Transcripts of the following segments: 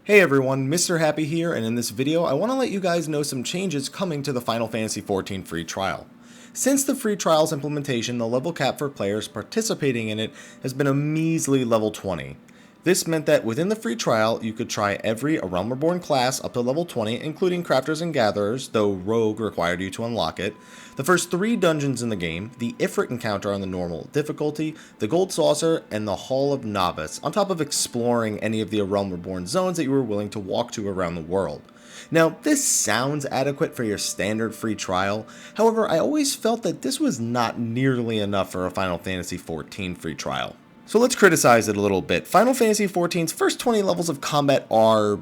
Hey everyone, Mr. Happy here, and in this video I want to let you guys know some changes coming to the Final Fantasy XIV free trial. Since the free trial's implementation, the level cap for players participating in it has been a measly level 20. This meant that within the free trial, you could try every A Realm Reborn class up to level 20, including Crafters and Gatherers, though Rogue required you to unlock it, the first 3 dungeons in the game, the Ifrit encounter on the normal difficulty, the Gold Saucer, and the Hall of Novice, on top of exploring any of the A Realm Reborn zones that you were willing to walk to around the world. Now, this sounds adequate for your standard free trial, however, I always felt that this was not nearly enough for a Final Fantasy XIV free trial. So let's criticize it a little bit. Final Fantasy XIV's first 20 levels of combat are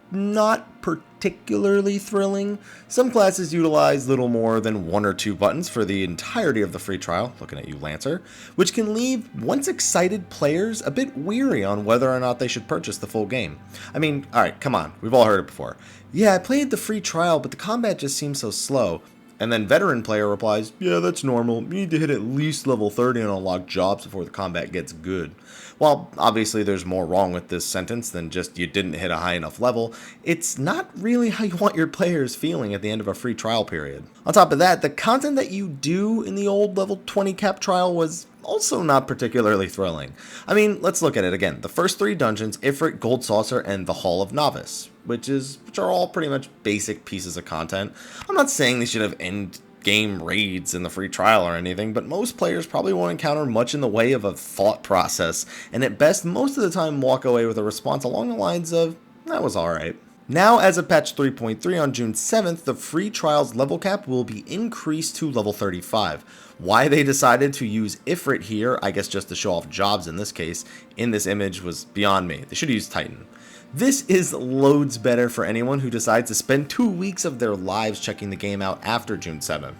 not particularly thrilling. Some classes utilize little more than 1 or 2 buttons for the entirety of the free trial, looking at you Lancer, which can leave once excited players a bit weary on whether or not they should purchase the full game. I mean, alright, come on, we've all heard it before. Yeah, I played the free trial, but the combat just seems so slow. And then veteran player replies, yeah, that's normal, you need to hit at least level 30 and unlock jobs before the combat gets good. While obviously there's more wrong with this sentence than just you didn't hit a high enough level, it's not really how you want your players feeling at the end of a free trial period. On top of that, the content that you do in the old level 20 cap trial was also not particularly thrilling. I mean, let's look at it again. The first 3 dungeons, Ifrit, Gold Saucer, and the Hall of Novice, which are all pretty much basic pieces of content. I'm not saying they should have end game raids in the free trial or anything, but most players probably won't encounter much in the way of a thought process, and at best, most of the time walk away with a response along the lines of, that was alright. Now, as of patch 3.3 on June 7th, the free trial's level cap will be increased to level 35. Why they decided to use Ifrit here, I guess just to show off jobs in this case, in this image was beyond me. They should use Titan. This is loads better for anyone who decides to spend 2 weeks of their lives checking the game out after June 7th.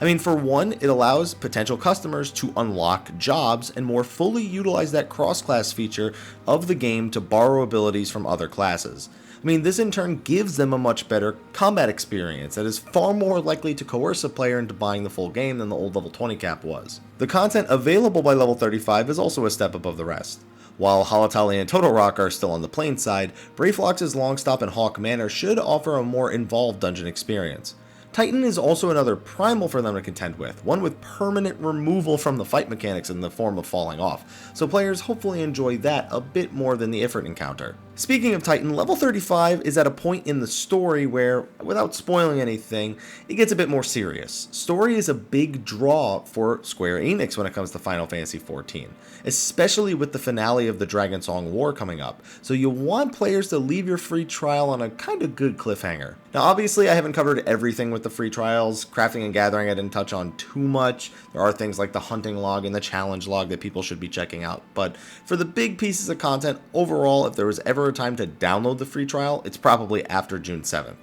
I mean, for one, it allows potential customers to unlock jobs and more fully utilize that cross-class feature of the game to borrow abilities from other classes. I mean, this in turn gives them a much better combat experience that is far more likely to coerce a player into buying the full game than the old level 20 cap was. The content available by level 35 is also a step above the rest. While Halatali and Total Rock are still on the plain side, Brayflox's Longstop and Hawk Manor should offer a more involved dungeon experience. Titan is also another primal for them to contend with, one with permanent removal from the fight mechanics in the form of falling off, so players hopefully enjoy that a bit more than the Ifrit encounter. Speaking of Titan, level 35 is at a point in the story where, without spoiling anything, it gets a bit more serious. Story is a big draw for Square Enix when it comes to Final Fantasy XIV, especially with the finale of the Dragonsong War coming up, so you want players to leave your free trial on a kinda good cliffhanger. Now obviously I haven't covered everything with the free trials. Crafting and gathering I didn't touch on too much. There are things like the hunting log and the challenge log that people should be checking out, but for the big pieces of content, overall, if there was ever a time to download the free trial, it's probably after June 7th.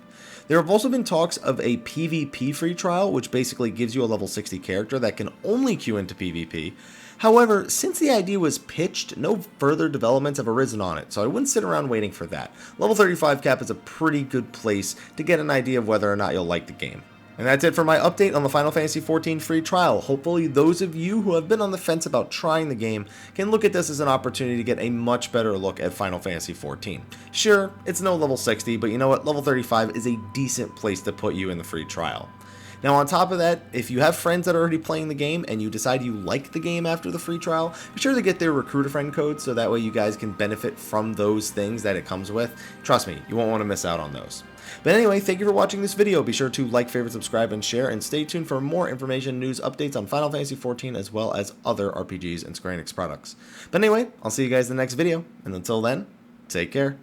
There have also been talks of a PvP free trial, which basically gives you a level 60 character that can only queue into PvP. However, since the idea was pitched, no further developments have arisen on it, so I wouldn't sit around waiting for that. Level 35 cap is a pretty good place to get an idea of whether or not you'll like the game. And that's it for my update on the Final Fantasy XIV free trial. Hopefully those of you who have been on the fence about trying the game can look at this as an opportunity to get a much better look at Final Fantasy XIV. Sure, it's no level 60, but you know what, level 35 is a decent place to put you in the free trial. Now on top of that, if you have friends that are already playing the game and you decide you like the game after the free trial, be sure to get their recruiter friend code so that way you guys can benefit from those things that it comes with. Trust me, you won't want to miss out on those. But anyway, thank you for watching this video. Be sure to like, favorite, subscribe, and share, and stay tuned for more information, news, updates on Final Fantasy XIV as well as other RPGs and Square Enix products. But anyway, I'll see you guys in the next video, and until then, take care.